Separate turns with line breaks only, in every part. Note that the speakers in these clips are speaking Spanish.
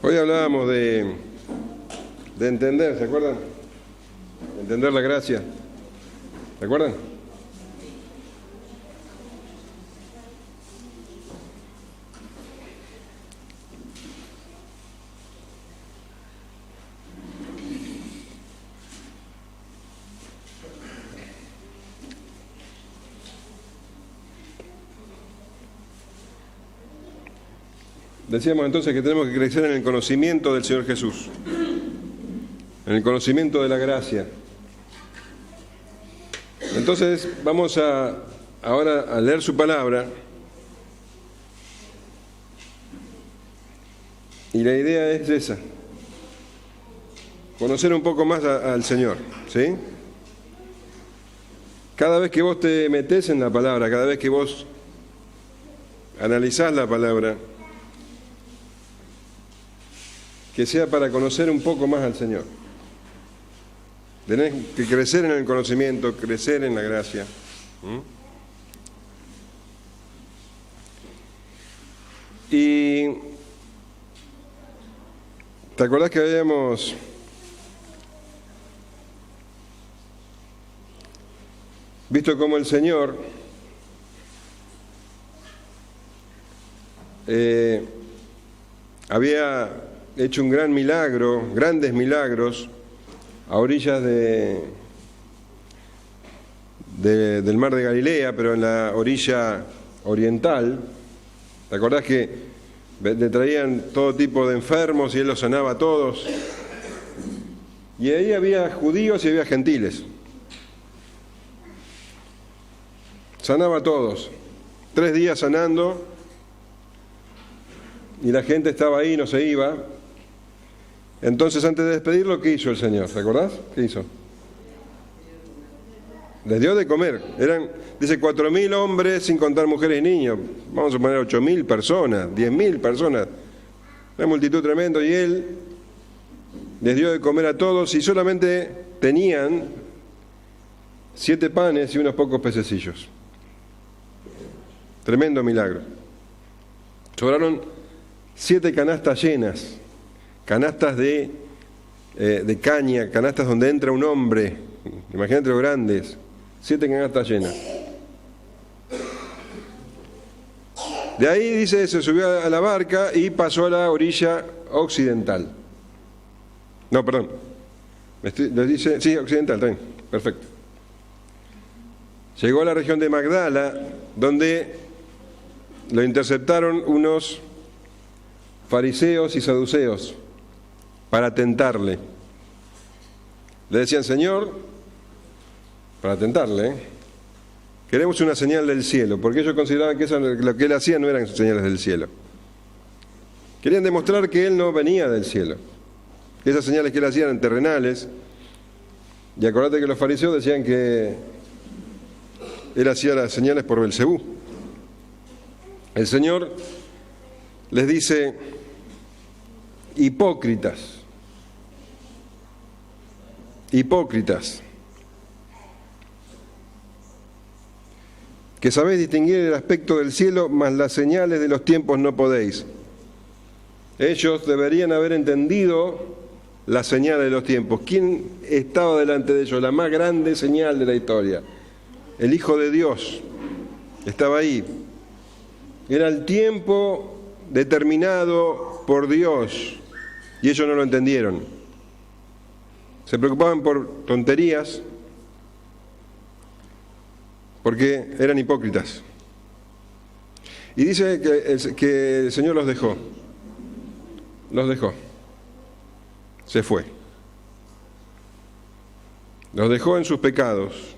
Hoy hablábamos de entender, ¿se acuerdan? De entender la gracia. ¿Se acuerdan? Decíamos entonces que tenemos que crecer en el conocimiento del Señor Jesús, en el conocimiento de la gracia. Entonces vamos ahora a leer su palabra, y la idea es esa, conocer un poco más al Señor, ¿sí? Cada vez que vos te metés en la palabra, cada vez que vos analizás la palabra, que sea para conocer un poco más al Señor. Tenés que crecer en el conocimiento, crecer en la gracia. Y ¿te acordás que habíamos visto cómo el Señor había hecho un gran milagro, grandes milagros, a orillas del mar de Galilea, pero en la orilla oriental? ¿Te acordás que le traían todo tipo de enfermos y él los sanaba a todos? Y ahí había judíos y había gentiles. Sanaba a todos. 3 días sanando, y la gente estaba ahí, no se iba. Entonces, antes de despedirlo, ¿qué hizo el Señor? ¿Te acordás? ¿Qué hizo? Les dio de comer. Eran, dice, 4.000 hombres, sin contar mujeres y niños. Vamos a poner 8.000 personas, 10.000 personas. Una multitud tremenda. Y Él les dio de comer a todos, y solamente tenían 7 panes y unos pocos pececillos. Tremendo milagro. Sobraron 7 canastas llenas. Canastas de caña, canastas donde entra un hombre. Imagínate lo grandes. 7 canastas llenas. De ahí, dice, se subió a la barca y pasó a la orilla occidental. No, perdón. Les dice, sí, occidental, está bien, perfecto. Llegó a la región de Magdala, donde lo interceptaron unos fariseos y saduceos para tentarle. Le decían: Señor, para tentarle, queremos una señal del cielo, porque ellos consideraban que lo que él hacía no eran señales del cielo. Querían demostrar que él no venía del cielo, que esas señales que él hacía eran terrenales. Y acordate que los fariseos decían que él hacía las señales por Belcebú. El Señor les dice: hipócritas, que sabéis distinguir el aspecto del cielo, mas las señales de los tiempos no podéis. Ellos deberían haber entendido las señales de los tiempos. ¿Quién estaba delante de ellos? La más grande señal de la historia. El Hijo de Dios estaba ahí. Era el tiempo determinado por Dios, y ellos no lo entendieron. Se preocupaban por tonterías porque eran hipócritas. Y dice que el Señor los dejó. Se fue. Los dejó en sus pecados.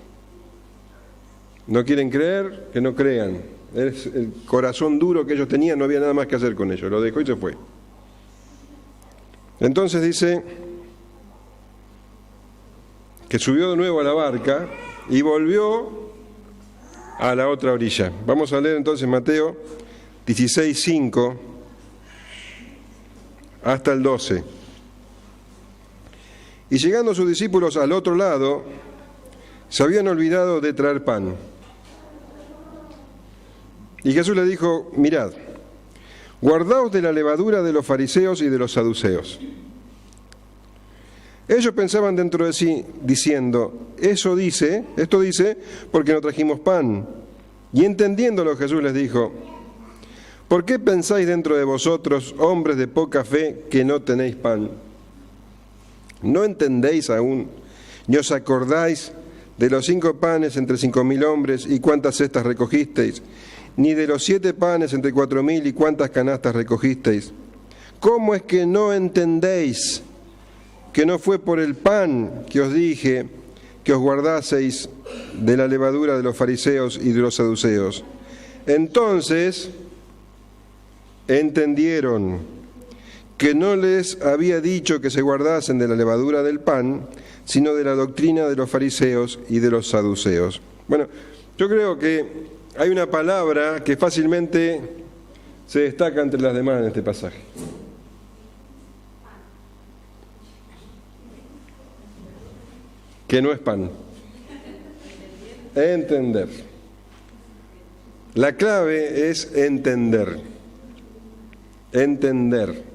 No quieren creer, que no crean. Es el corazón duro que ellos tenían, no había nada más que hacer con ellos. Lo dejó y se fue. Entonces dice que subió de nuevo a la barca y volvió a la otra orilla. Vamos a leer entonces Mateo 16:5 hasta el 12. Y llegando sus discípulos al otro lado, se habían olvidado de traer pan. Y Jesús le dijo: mirad, guardaos de la levadura de los fariseos y de los saduceos. Ellos pensaban dentro de sí, diciendo, esto dice, porque no trajimos pan. Y entendiéndolo, Jesús les dijo, ¿por qué pensáis dentro de vosotros, hombres de poca fe, que no tenéis pan? ¿No entendéis aún? ¿Ni os acordáis de los 5 panes entre 5.000 hombres y cuántas cestas recogisteis? ¿Ni de los 7 panes entre 4.000 y cuántas canastas recogisteis? ¿Cómo es que no entendéis que no fue por el pan que os dije que os guardaseis de la levadura de los fariseos y de los saduceos? Entonces entendieron que no les había dicho que se guardasen de la levadura del pan, sino de la doctrina de los fariseos y de los saduceos. Bueno, yo creo que hay una palabra que fácilmente se destaca entre las demás en este pasaje. Que no es pan. Entender. La clave es entender. Entender.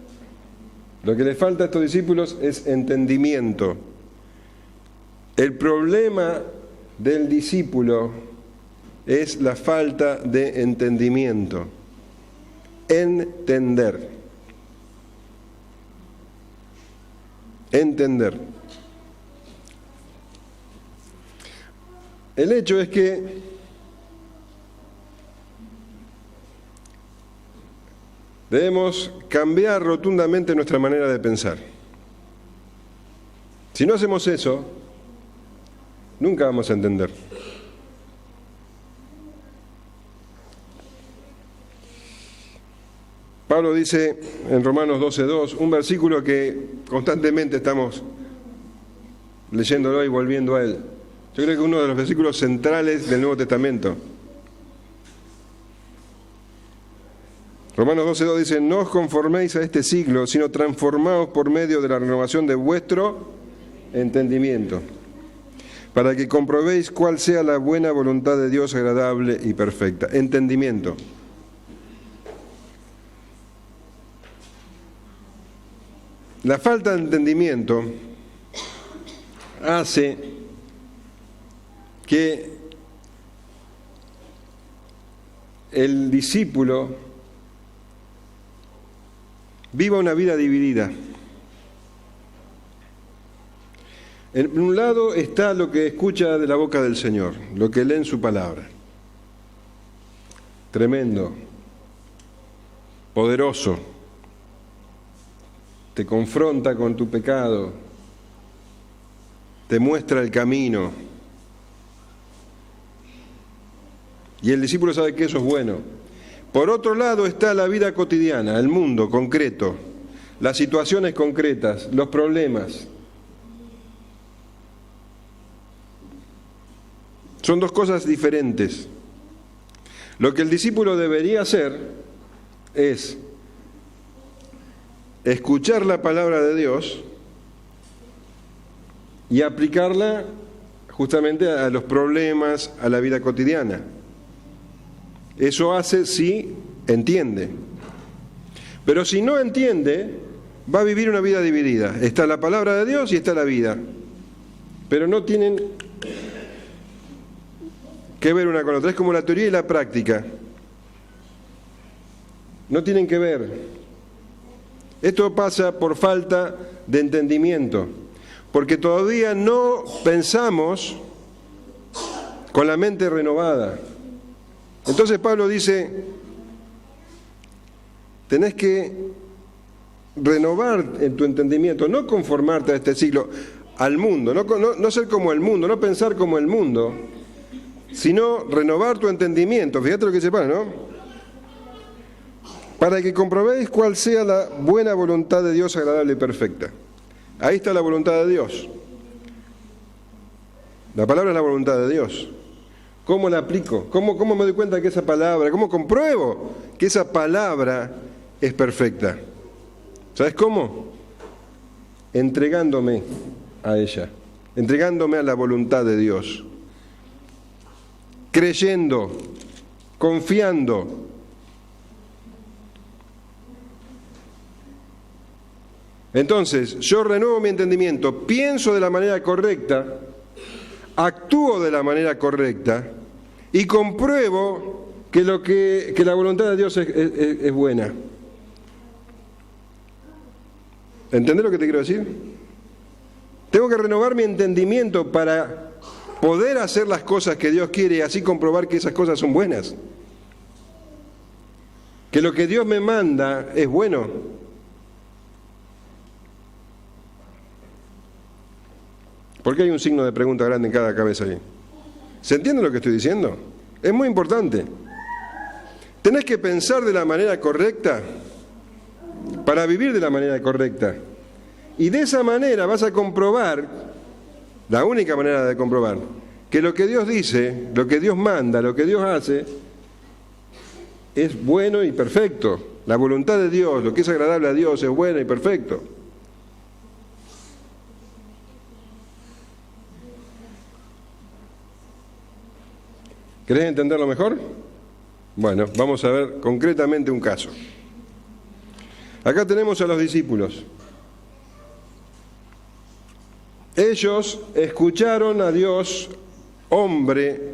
Lo que les falta a estos discípulos es entendimiento. El problema del discípulo es la falta de entendimiento. Entender. Entender. El hecho es que debemos cambiar rotundamente nuestra manera de pensar. Si no hacemos eso, nunca vamos a entender. Pablo dice en Romanos 12:2, un versículo que constantemente estamos leyéndolo y volviendo a él. Yo creo que uno de los versículos centrales del Nuevo Testamento. Romanos 12:2 dice, no os conforméis a este siglo, sino transformaos por medio de la renovación de vuestro entendimiento, para que comprobéis cuál sea la buena voluntad de Dios agradable y perfecta. Entendimiento. La falta de entendimiento hace que el discípulo viva una vida dividida. En un lado está lo que escucha de la boca del Señor, lo que lee en su palabra. Tremendo, poderoso, te confronta con tu pecado, te muestra el camino. Y el discípulo sabe que eso es bueno. Por otro lado está la vida cotidiana, el mundo concreto, las situaciones concretas, los problemas. Son dos cosas diferentes. Lo que el discípulo debería hacer es escuchar la palabra de Dios y aplicarla justamente a los problemas, a la vida cotidiana. Eso hace si entiende. Pero si no entiende, va a vivir una vida dividida. Está la palabra de Dios y está la vida. Pero no tienen que ver una con otra. Es como la teoría y la práctica. No tienen que ver. Esto pasa por falta de entendimiento, porque todavía no pensamos con la mente renovada. Entonces Pablo dice, tenés que renovar en tu entendimiento, no conformarte a este siglo, al mundo, no ser como el mundo, no pensar como el mundo, sino renovar tu entendimiento. Fíjate lo que dice Pablo, ¿no? Para que comprobéis cuál sea la buena voluntad de Dios agradable y perfecta. Ahí está la voluntad de Dios. La palabra es la voluntad de Dios. ¿Cómo la aplico? ¿Cómo me doy cuenta que esa palabra, cómo compruebo que esa palabra es perfecta? ¿Sabes cómo? Entregándome a ella, entregándome a la voluntad de Dios, creyendo, confiando. Entonces, yo renuevo mi entendimiento, pienso de la manera correcta, actúo de la manera correcta y compruebo que la voluntad de Dios es buena. ¿Entendés lo que te quiero decir? Tengo que renovar mi entendimiento para poder hacer las cosas que Dios quiere y así comprobar que esas cosas son buenas. Que lo que Dios me manda es bueno. ¿Por qué hay un signo de pregunta grande en cada cabeza ahí? ¿Se entiende lo que estoy diciendo? Es muy importante. Tenés que pensar de la manera correcta para vivir de la manera correcta. Y de esa manera vas a comprobar, la única manera de comprobar, que lo que Dios dice, lo que Dios manda, lo que Dios hace, es bueno y perfecto. La voluntad de Dios, lo que es agradable a Dios, es bueno y perfecto. ¿Querés entenderlo mejor? Bueno, vamos a ver concretamente un caso. Acá tenemos a los discípulos. Ellos escucharon a Dios, hombre,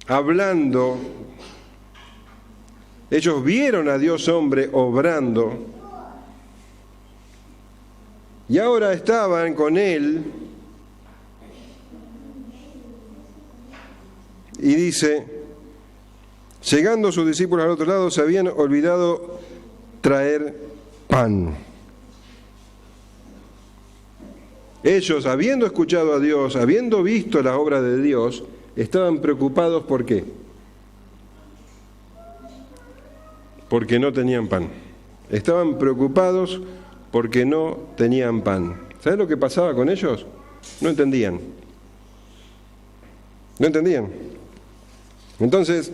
hablando. Ellos vieron a Dios, hombre, obrando. Y ahora estaban con Él. Y dice, llegando sus discípulos al otro lado, se habían olvidado traer pan. Ellos, habiendo escuchado a Dios, habiendo visto la obra de Dios, estaban preocupados ¿por qué? Porque no tenían pan. Estaban preocupados porque no tenían pan. ¿Sabes lo que pasaba con ellos? No entendían. No entendían. Entonces,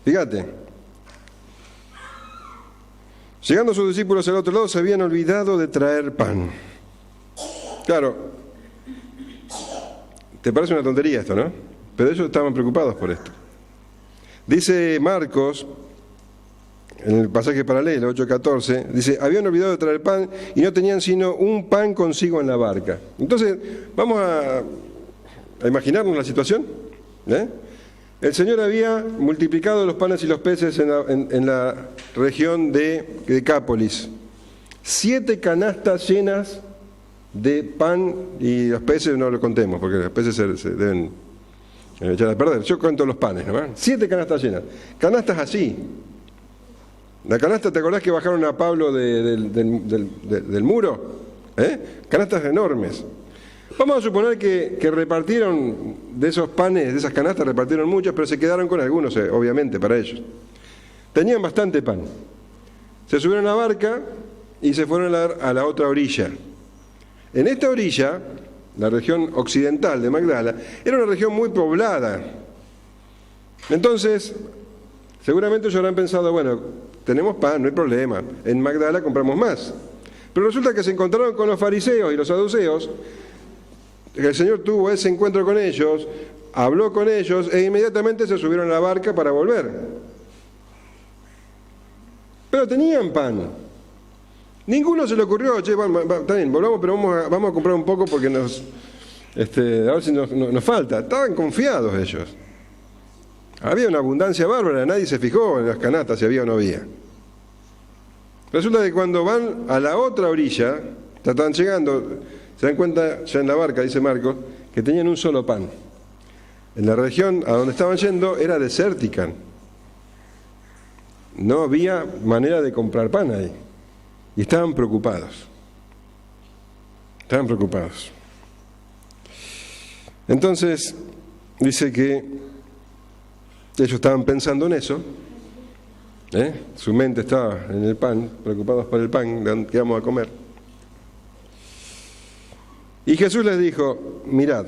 fíjate, llegando sus discípulos al otro lado, se habían olvidado de traer pan. Claro, te parece una tontería esto, ¿no? Pero ellos estaban preocupados por esto. Dice Marcos, en el pasaje paralelo, 8:14, dice, habían olvidado de traer pan y no tenían sino un pan consigo en la barca. Entonces, vamos a imaginarnos la situación, ¿eh? El Señor había multiplicado los panes y los peces en la región de Decápolis. 7 canastas llenas de pan, y los peces no lo contemos, porque los peces se deben echar a perder. Yo cuento los panes, ¿no? 7 canastas llenas. Canastas así. La canasta, ¿te acordás que bajaron a Pablo del muro? Canastas enormes. Vamos a suponer que repartieron de esos panes, de esas canastas, repartieron muchas, pero se quedaron con algunos, obviamente, para ellos. Tenían bastante pan. Se subieron a la barca y se fueron a la otra orilla. En esta orilla, la región occidental de Magdala, era una región muy poblada. Entonces, seguramente ellos habrán pensado, bueno, tenemos pan, no hay problema, en Magdala compramos más. Pero resulta que se encontraron con los fariseos y los saduceos. El Señor tuvo ese encuentro con ellos, habló con ellos e inmediatamente se subieron a la barca para volver. Pero tenían pan. Ninguno se le ocurrió, che, está bien, volvamos, pero vamos a comprar un poco porque a ver si nos falta. Estaban confiados ellos. Había una abundancia bárbara, nadie se fijó en las canastas si había o no había. Resulta que cuando van a la otra orilla, están llegando, se dan cuenta ya en la barca, dice Marcos, que tenían un solo pan. En la región a donde estaban yendo era desértica. No había manera de comprar pan ahí. Y estaban preocupados. Estaban preocupados. Entonces, dice que ellos estaban pensando en eso. Su mente estaba en el pan, preocupados por el pan que vamos a comer. Y Jesús les dijo, mirad,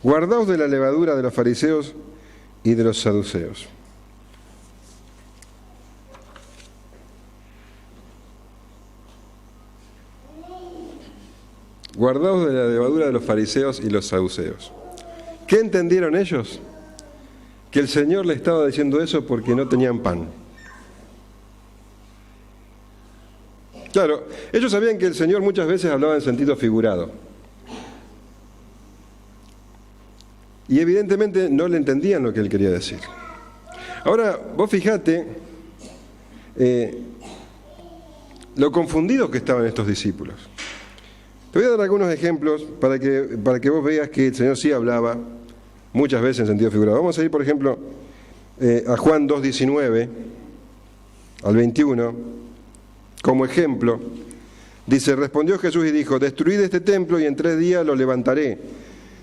guardaos de la levadura de los fariseos y de los saduceos. Guardaos de la levadura de los fariseos y los saduceos. ¿Qué entendieron ellos? Que el Señor les estaba diciendo eso porque no tenían pan. Claro, ellos sabían que el Señor muchas veces hablaba en sentido figurado. Y evidentemente no le entendían lo que él quería decir. Ahora, vos fijate lo confundidos que estaban estos discípulos. Te voy a dar algunos ejemplos para que vos veas que el Señor sí hablaba muchas veces en sentido figurado. Vamos a ir, por ejemplo, a Juan 2:19 al 21, como ejemplo. Dice, respondió Jesús y dijo, destruid este templo y en 3 días lo levantaré.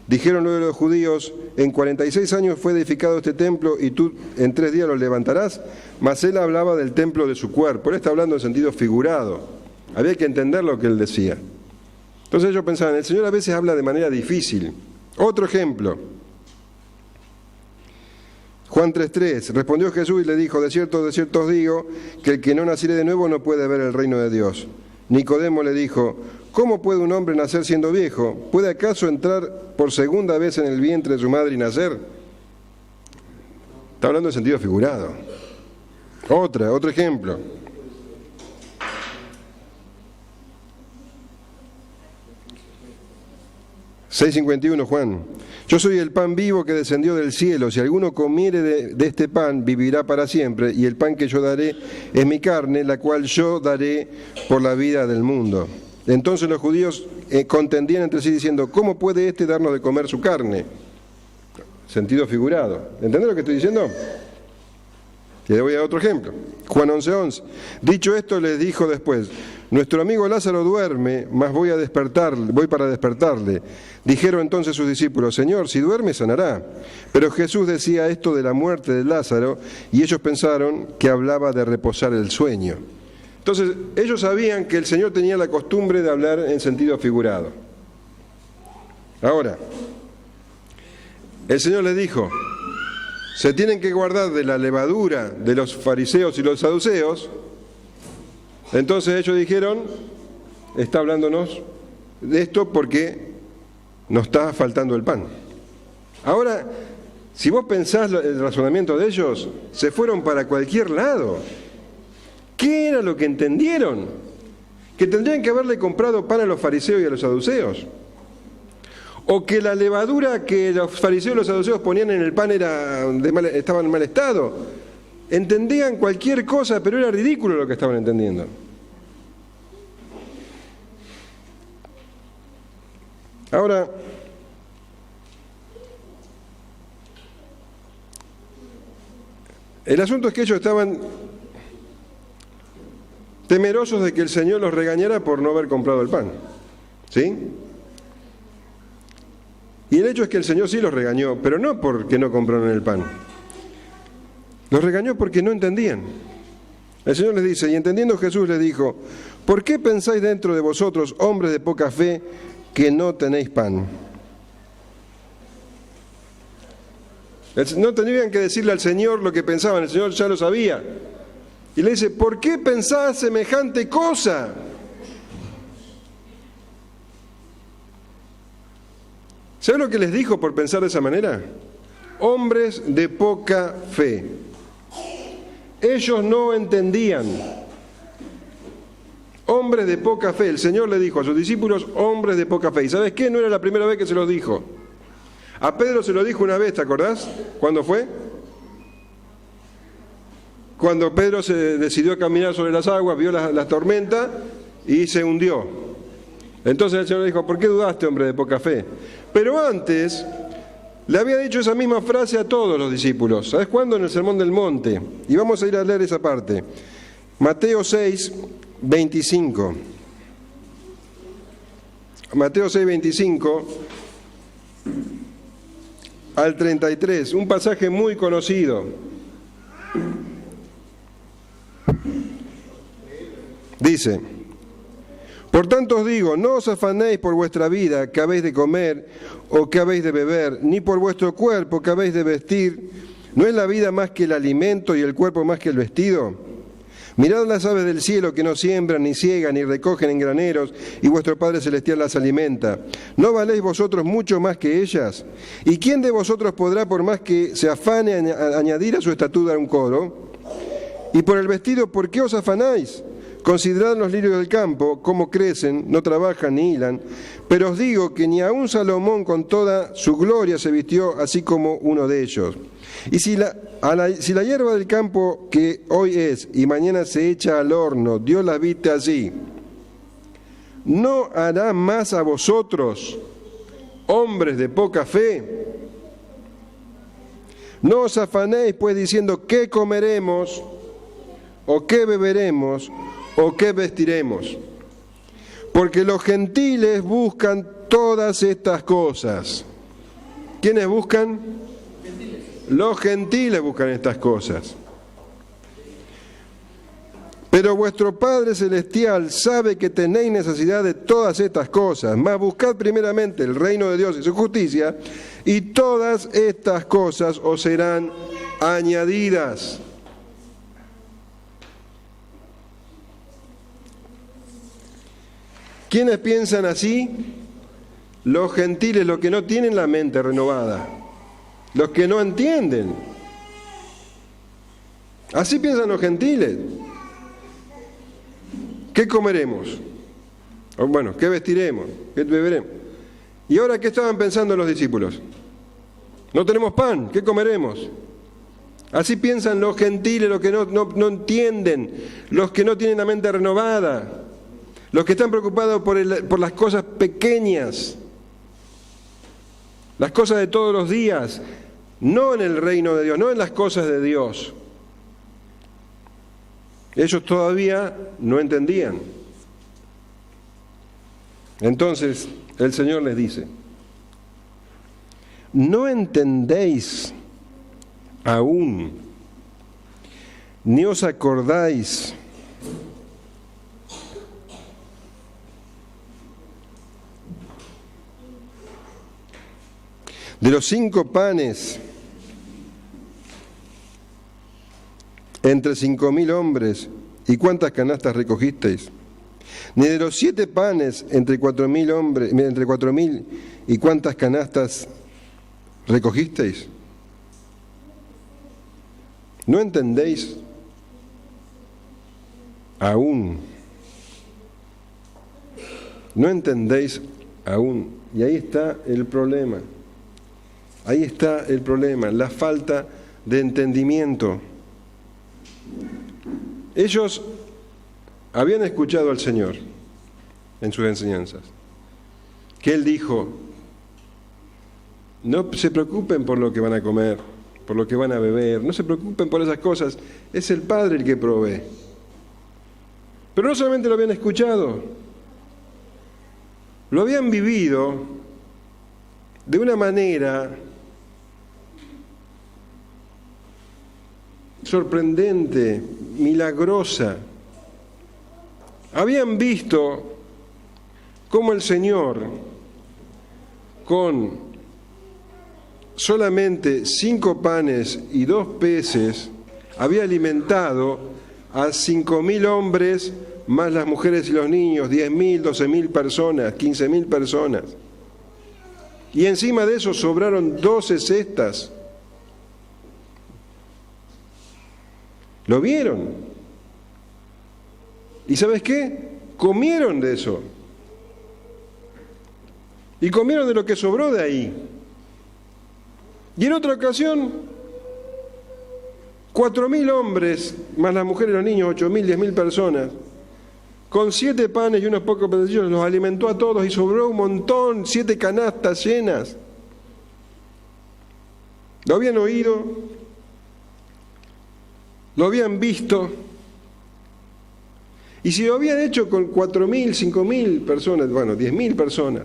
Dijeron luego los judíos, en 46 años fue edificado este templo y tú en 3 días lo levantarás. Mas él hablaba del templo de su cuerpo. Él está hablando en sentido figurado. Había que entender lo que él decía. Entonces ellos pensaban, el Señor a veces habla de manera difícil. Otro ejemplo. Juan 3:3, respondió Jesús y le dijo, de cierto os digo, que el que no naciere de nuevo no puede ver el reino de Dios. Nicodemo le dijo, ¿cómo puede un hombre nacer siendo viejo? ¿Puede acaso entrar por segunda vez en el vientre de su madre y nacer? Está hablando en sentido figurado. Otro ejemplo. (6:51) Juan. Yo soy el pan vivo que descendió del cielo. Si alguno comiere de este pan, vivirá para siempre. Y el pan que yo daré es mi carne, la cual yo daré por la vida del mundo. Entonces los judíos contendían entre sí diciendo, ¿cómo puede éste darnos de comer su carne? Sentido figurado. ¿Entendés lo que estoy diciendo? Y le voy a dar otro ejemplo. Juan 11:11. Dicho esto les dijo después, nuestro amigo Lázaro duerme, mas voy para despertarle. Dijeron entonces sus discípulos, Señor, si duerme sanará. Pero Jesús decía esto de la muerte de Lázaro y ellos pensaron que hablaba de reposar el sueño. Entonces ellos sabían que el Señor tenía la costumbre de hablar en sentido figurado. Ahora, el Señor les dijo, se tienen que guardar de la levadura de los fariseos y los saduceos. Entonces ellos dijeron, está hablándonos de esto porque nos está faltando el pan. Ahora, si vos pensás el razonamiento de ellos, se fueron para cualquier lado. ¿Qué era lo que entendieron? Que tendrían que haberle comprado pan a los fariseos y a los saduceos. O que la levadura que los fariseos y los saduceos ponían en el pan estaba en mal estado. Entendían cualquier cosa, pero era ridículo lo que estaban entendiendo. Ahora, el asunto es que ellos estaban temerosos de que el Señor los regañara por no haber comprado el pan. ¿Sí? Y el hecho es que el Señor sí los regañó, pero no porque no compraron el pan. Los regañó porque no entendían. El Señor les dice, y entendiendo Jesús les dijo, ¿por qué pensáis dentro de vosotros, hombres de poca fe, que no tenéis pan? No tendrían que decirle al Señor lo que pensaban, el Señor ya lo sabía. Y le dice, ¿por qué pensás semejante cosa? ¿Saben lo que les dijo por pensar de esa manera? Hombres de poca fe. Ellos no entendían. Hombres de poca fe. El Señor le dijo a sus discípulos, hombres de poca fe. ¿Y sabes qué? No era la primera vez que se los dijo. A Pedro se lo dijo una vez, ¿te acordás? ¿Cuándo fue? Cuando Pedro se decidió a caminar sobre las aguas, vio la tormenta y se hundió. Entonces el Señor le dijo, ¿por qué dudaste, hombre de poca fe? Pero antes le había dicho esa misma frase a todos los discípulos. ¿Sabes cuándo? En el Sermón del Monte. Y vamos a ir a leer esa parte. Mateo 6:25. Mateo 6:25 al 33. Un pasaje muy conocido. Dice, por tanto os digo, no os afanéis por vuestra vida, que habéis de comer o que habéis de beber, ni por vuestro cuerpo, que habéis de vestir. ¿No es la vida más que el alimento y el cuerpo más que el vestido? Mirad las aves del cielo que no siembran, ni ciegan, ni recogen en graneros, y vuestro Padre Celestial las alimenta. ¿No valéis vosotros mucho más que ellas? ¿Y quién de vosotros podrá, por más que se afane, añadir a su estatura un codo? Y por el vestido, ¿por qué os afanáis? considerad los lirios del campo, cómo crecen, no trabajan ni hilan, pero os digo que ni aun Salomón con toda su gloria se vistió así como uno de ellos. Y si la hierba del campo que hoy es y mañana se echa al horno, Dios las viste así, ¿no hará más a vosotros, hombres de poca fe? No os afanéis pues diciendo qué comeremos, o qué beberemos, o qué vestiremos. Porque los gentiles buscan todas estas cosas. ¿Quiénes buscan? Gentiles. Los gentiles buscan estas cosas. Pero vuestro Padre Celestial sabe que tenéis necesidad de todas estas cosas, mas buscad primeramente el reino de Dios y su justicia, y todas estas cosas os serán añadidas. ¿Quiénes piensan así? Los gentiles, los que no tienen la mente renovada, los que no entienden. Así piensan los gentiles. ¿Qué comeremos? O bueno, ¿qué vestiremos? ¿Qué beberemos? ¿Y ahora qué estaban pensando los discípulos? No tenemos pan, ¿qué comeremos? Así piensan los gentiles, los que no entienden, los que no tienen la mente renovada, los que están preocupados por las cosas pequeñas, las cosas de todos los días, no en el reino de Dios, no en las cosas de Dios. Ellos todavía no entendían. Entonces el Señor les dice, ¿no entendéis aún, ni os acordáis de los 5 panes entre 5.000 hombres, y cuántas canastas recogisteis? Ni de los 7 panes entre 4.000 hombres, entre 4.000, y cuántas canastas recogisteis. ¿No entendéis aún? ¿No entendéis aún? Y ahí está el problema. Ahí está el problema, la falta de entendimiento. Ellos habían escuchado al Señor en sus enseñanzas, que Él dijo, no se preocupen por lo que van a comer, por lo que van a beber, no se preocupen por esas cosas, es el Padre el que provee. Pero no solamente lo habían escuchado, lo habían vivido de una manera sorprendente, milagrosa. Habían visto cómo el Señor, con solamente 5 panes y 2 peces, había alimentado a 5.000 hombres, más las mujeres y los niños, 10.000, 12.000 personas, 15.000 personas. Y encima de eso sobraron 12 cestas. ¿Lo vieron? ¿Y sabes qué? Comieron de eso. Y comieron de lo que sobró de ahí. Y en otra ocasión, 4.000 hombres, más las mujeres y los niños, 8.000, 10.000 personas, con 7 panes y unos pocos pedacillos, los alimentó a todos y sobró un montón, 7 canastas llenas. Lo habían oído, lo habían visto, y si lo habían hecho con 4.000, 5.000 personas, bueno, 10.000 personas,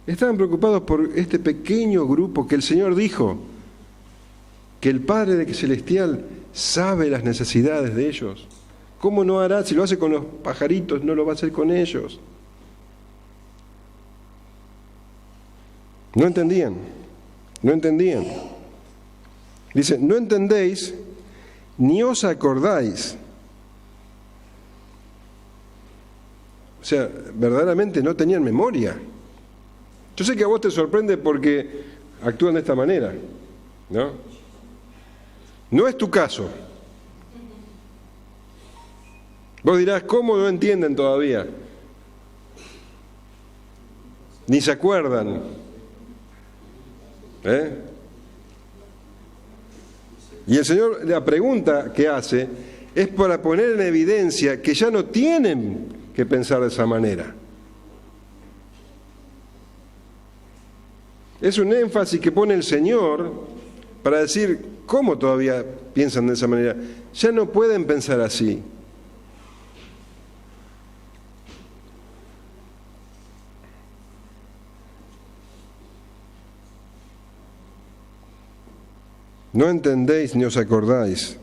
estaban preocupados por este pequeño grupo que el Señor dijo que el Padre Celestial sabe las necesidades de ellos. ¿Cómo no hará? Si lo hace con los pajaritos, no lo va a hacer con ellos. No entendían, no entendían. Dice, no entendéis ni os acordáis. O sea, verdaderamente no tenían memoria. Yo sé que a vos te sorprende porque actúan de esta manera, ¿no? No es tu caso. Vos dirás, ¿cómo no entienden todavía? Ni se acuerdan. Y el Señor, la pregunta que hace es para poner en evidencia que ya no tienen que pensar de esa manera. Es un énfasis que pone el Señor para decir, ¿cómo todavía piensan de esa manera? Ya no pueden pensar así. No entendéis ni os acordáis.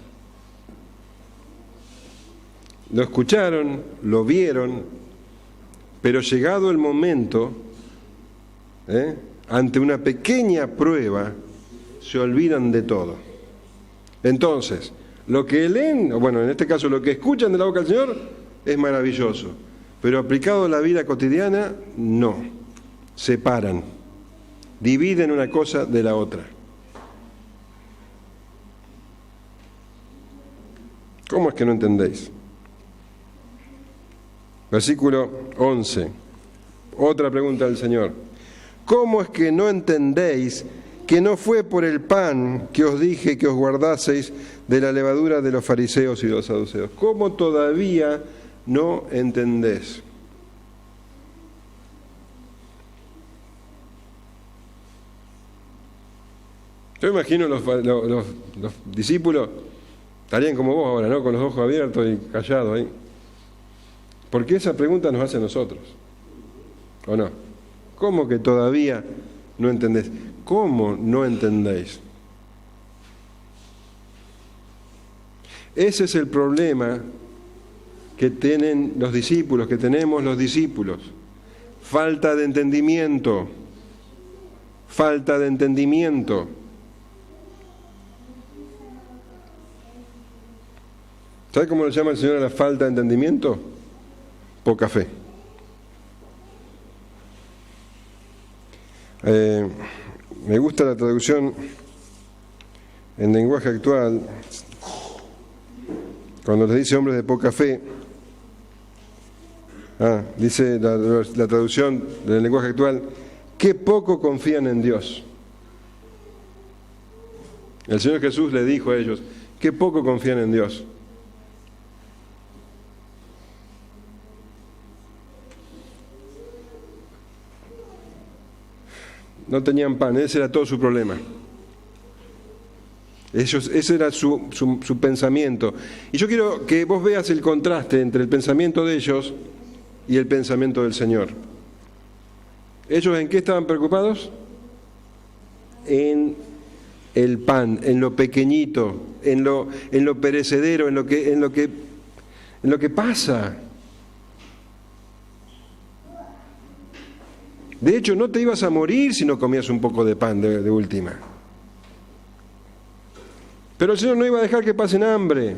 Lo escucharon, lo vieron, pero llegado el momento, ante una pequeña prueba, se olvidan de todo. Entonces, lo que leen, o bueno, en este caso lo que escuchan de la boca del Señor, es maravilloso, pero aplicado a la vida cotidiana, no. Separan, dividen una cosa de la otra. ¿Cómo es que no entendéis? Versículo 11. Otra pregunta del Señor. ¿Cómo es que no entendéis que no fue por el pan que os dije que os guardaseis de la levadura de los fariseos y los saduceos? ¿Cómo todavía no entendés? Yo imagino los discípulos estarían como vos ahora, ¿no? Con los ojos abiertos y callados ahí. Porque esa pregunta nos hace a nosotros, ¿o no? ¿Cómo que todavía no entendés? ¿Cómo no entendéis? Ese es el problema que tienen los discípulos, que tenemos los discípulos. Falta de entendimiento. Falta de entendimiento. ¿Sabe cómo le llama el Señor a la falta de entendimiento? Poca fe. Me gusta la traducción en lenguaje actual, cuando les dice hombres de poca fe, dice la traducción del lenguaje actual, qué poco confían en Dios. El Señor Jesús le dijo a ellos, qué poco confían en Dios. No tenían pan, ese era todo su problema. Ese era su pensamiento. Y yo quiero que vos veas el contraste entre el pensamiento de ellos y el pensamiento del Señor. ¿Ellos en qué estaban preocupados? En el pan, en lo pequeñito, en lo perecedero, en lo que pasa. De hecho, no te ibas a morir si no comías un poco de pan de última. Pero el Señor no iba a dejar que pasen hambre.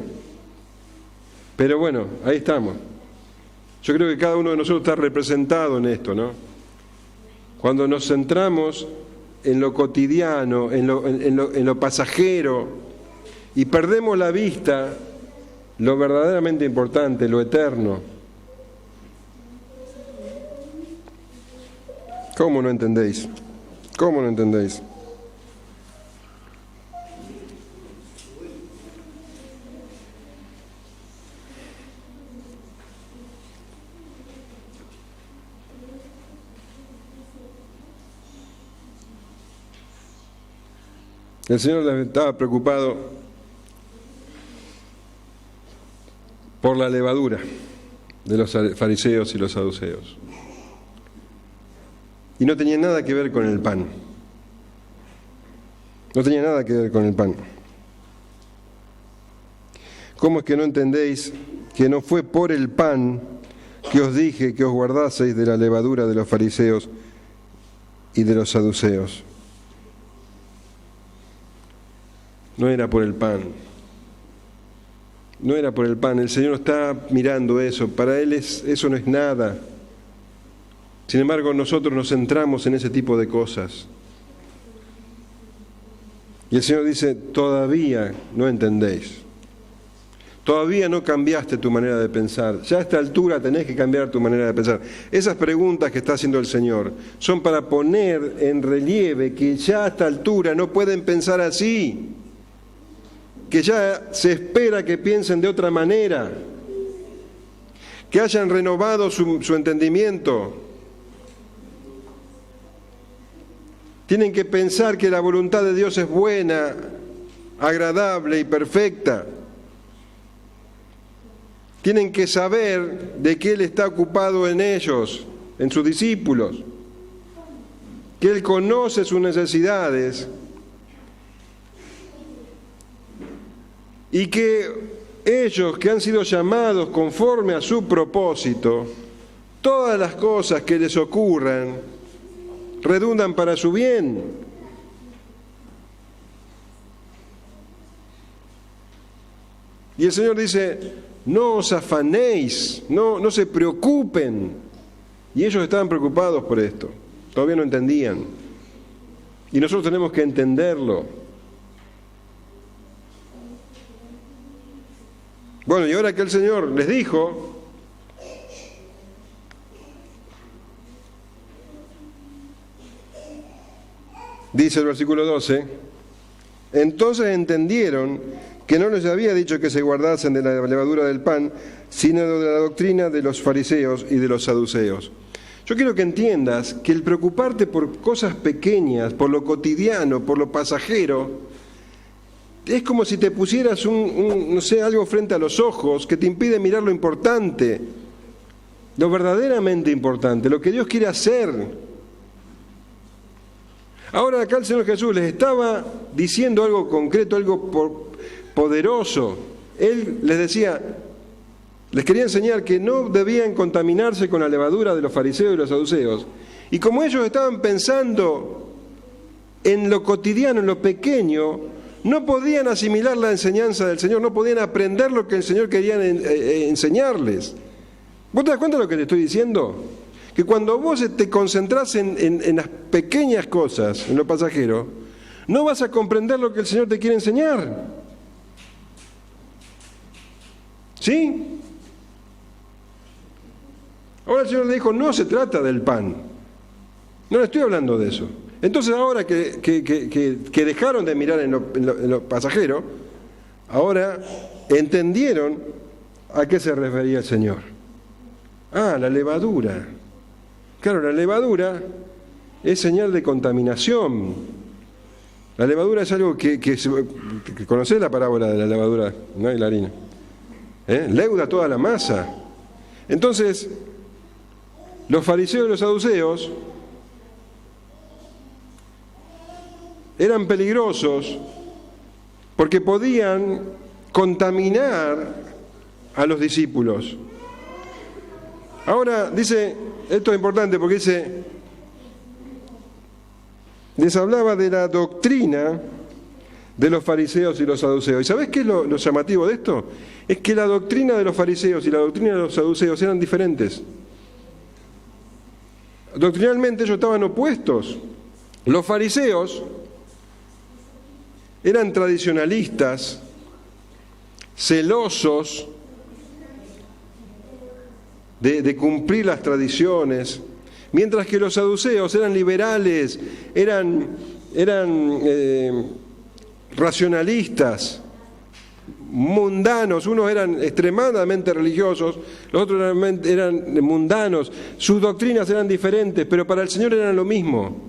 Pero bueno, ahí estamos. Yo creo que cada uno de nosotros está representado en esto, ¿no? Cuando nos centramos en lo cotidiano, en lo pasajero, y perdemos la vista, lo verdaderamente importante, lo eterno. ¿Cómo no entendéis? ¿Cómo no entendéis? El Señor estaba preocupado por la levadura de los fariseos y los saduceos. Y no tenía nada que ver con el pan. No tenía nada que ver con el pan. ¿Cómo es que no entendéis que no fue por el pan que os dije que os guardaseis de la levadura de los fariseos y de los saduceos? No era por el pan. No era por el pan. El Señor está mirando eso. Para Él eso no es nada. Sin embargo, nosotros nos centramos en ese tipo de cosas. Y el Señor dice, todavía no entendéis. Todavía no cambiaste tu manera de pensar. Ya a esta altura tenés que cambiar tu manera de pensar. Esas preguntas que está haciendo el Señor son para poner en relieve que ya a esta altura no pueden pensar así, que ya se espera que piensen de otra manera, que hayan renovado su entendimiento. Tienen que pensar que la voluntad de Dios es buena, agradable y perfecta. Tienen que saber de que Él está ocupado en ellos, en sus discípulos, que Él conoce sus necesidades y que ellos que han sido llamados conforme a su propósito, todas las cosas que les ocurran redundan para su bien. Y el Señor dice: no os afanéis, no se preocupen. Y ellos estaban preocupados por esto, todavía no entendían. Y nosotros tenemos que entenderlo. Bueno, y ahora que el Señor les dijo, dice el versículo 12, entonces entendieron que no les había dicho que se guardasen de la levadura del pan, sino de la doctrina de los fariseos y de los saduceos. Yo quiero que entiendas que el preocuparte por cosas pequeñas, por lo cotidiano, por lo pasajero, es como si te pusieras no sé, algo frente a los ojos que te impide mirar lo importante, lo verdaderamente importante, lo que Dios quiere hacer. Ahora acá el Señor Jesús les estaba diciendo algo concreto, algo poderoso. Él les decía, les quería enseñar que no debían contaminarse con la levadura de los fariseos y los saduceos. Y como ellos estaban pensando en lo cotidiano, en lo pequeño, no podían asimilar la enseñanza del Señor, no podían aprender lo que el Señor quería enseñarles. ¿Vos te das cuenta de lo que te estoy diciendo? Que cuando vos te concentrás en las pequeñas cosas, en lo pasajero, no vas a comprender lo que el Señor te quiere enseñar. ¿Sí? Ahora el Señor le dijo, no se trata del pan. No le estoy hablando de eso. Entonces ahora que dejaron de mirar en lo pasajero, ahora entendieron a qué se refería el Señor. Ah, la levadura. Claro, la levadura es señal de contaminación. La levadura es algo que ¿conocés la parábola de la levadura, no? Y la harina. Leuda toda la masa. Entonces, los fariseos y los saduceos eran peligrosos porque podían contaminar a los discípulos. Ahora dice, esto es importante porque dice, les hablaba de la doctrina de los fariseos y los saduceos. ¿Y sabés qué es lo llamativo de esto? Es que la doctrina de los fariseos y la doctrina de los saduceos eran diferentes. Doctrinalmente ellos estaban opuestos. Los fariseos eran tradicionalistas, celosos de cumplir las tradiciones, mientras que los saduceos eran liberales, eran racionalistas, mundanos. Unos eran extremadamente religiosos, los otros eran mundanos. Sus doctrinas eran diferentes, pero para el Señor eran lo mismo.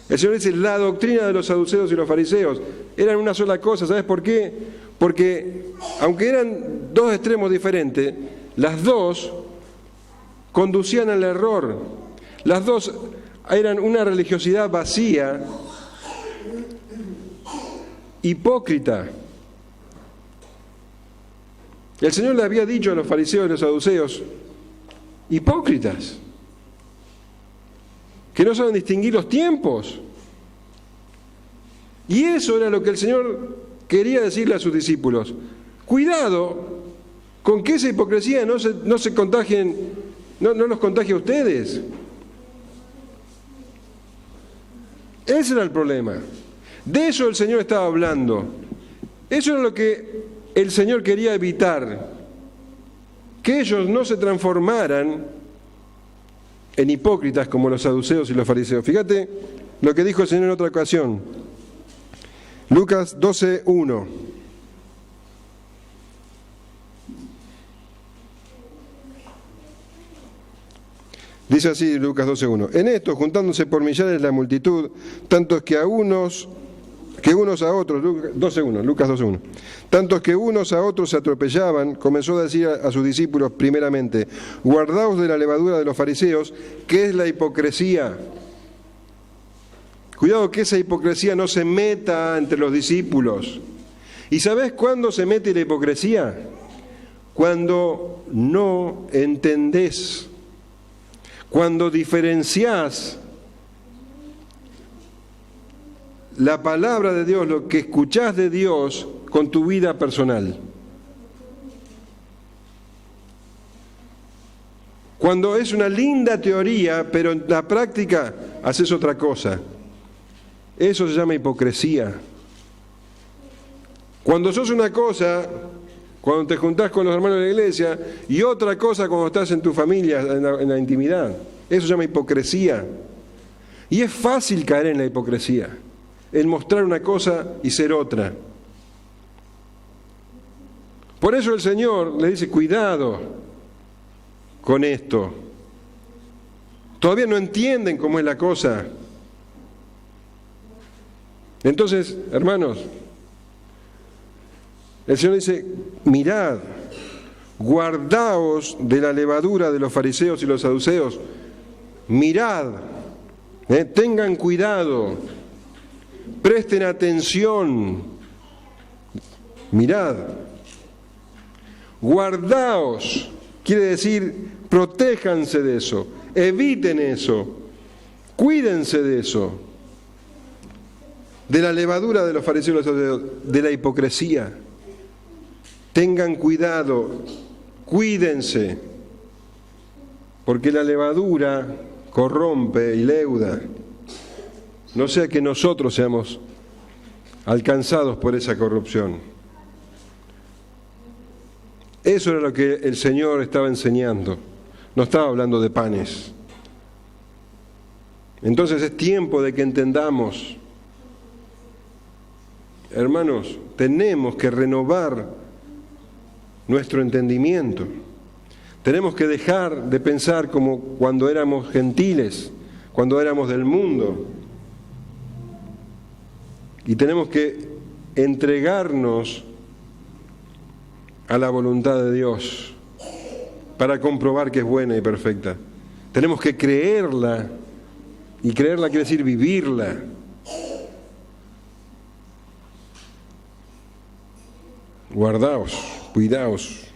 El Señor dice, la doctrina de los saduceos y los fariseos eran una sola cosa. ¿Sabes por qué? Porque aunque eran dos extremos diferentes, las dos conducían al error. Las dos eran una religiosidad vacía, hipócrita. El Señor le había dicho a los fariseos y los saduceos, hipócritas, que no saben distinguir los tiempos. Y eso era lo que el Señor quería decirle a sus discípulos. Cuidado con que esa hipocresía no se contagien, no los contagie a ustedes. Ese era el problema. De eso el Señor estaba hablando. Eso era lo que el Señor quería evitar que ellos no se transformaran en hipócritas como los saduceos y los fariseos. Fíjate lo que dijo el Señor en otra ocasión. Lucas 12:1. Dice así Lucas 12:1. En esto, juntándose por millares la multitud, tantos que unos a otros, Lucas 12:1, tantos que unos a otros se atropellaban, comenzó a decir a sus discípulos primeramente, guardaos de la levadura de los fariseos, que es la hipocresía. Cuidado que esa hipocresía no se meta entre los discípulos. ¿Y sabés cuándo se mete la hipocresía? Cuando no entendés, cuando diferenciás la palabra de Dios, lo que escuchás de Dios, con tu vida personal. Cuando es una linda teoría, pero en la práctica haces otra cosa. Eso se llama hipocresía. Cuando sos una cosa, cuando te juntás con los hermanos de la iglesia, y otra cosa cuando estás en tu familia, en la intimidad. Eso se llama hipocresía. Y es fácil caer en la hipocresía. El mostrar una cosa y ser otra. Por eso el Señor le dice, cuidado con esto. Todavía no entienden cómo es la cosa. Entonces, hermanos, el Señor dice, mirad, guardaos de la levadura de los fariseos y los saduceos. Mirad, tengan cuidado. Presten atención, mirad, guardaos, quiere decir, protéjanse de eso, eviten eso, cuídense de eso, de la levadura de los fariseos, de la hipocresía. Tengan cuidado, cuídense, porque la levadura corrompe y leuda. No sea que nosotros seamos alcanzados por esa corrupción. Eso era lo que el Señor estaba enseñando. No estaba hablando de panes. Entonces es tiempo de que entendamos, hermanos, tenemos que renovar nuestro entendimiento. Tenemos que dejar de pensar como cuando éramos gentiles, cuando éramos del mundo. Y tenemos que entregarnos a la voluntad de Dios para comprobar que es buena y perfecta. Tenemos que creerla, y creerla quiere decir vivirla. Guardaos, cuidaos.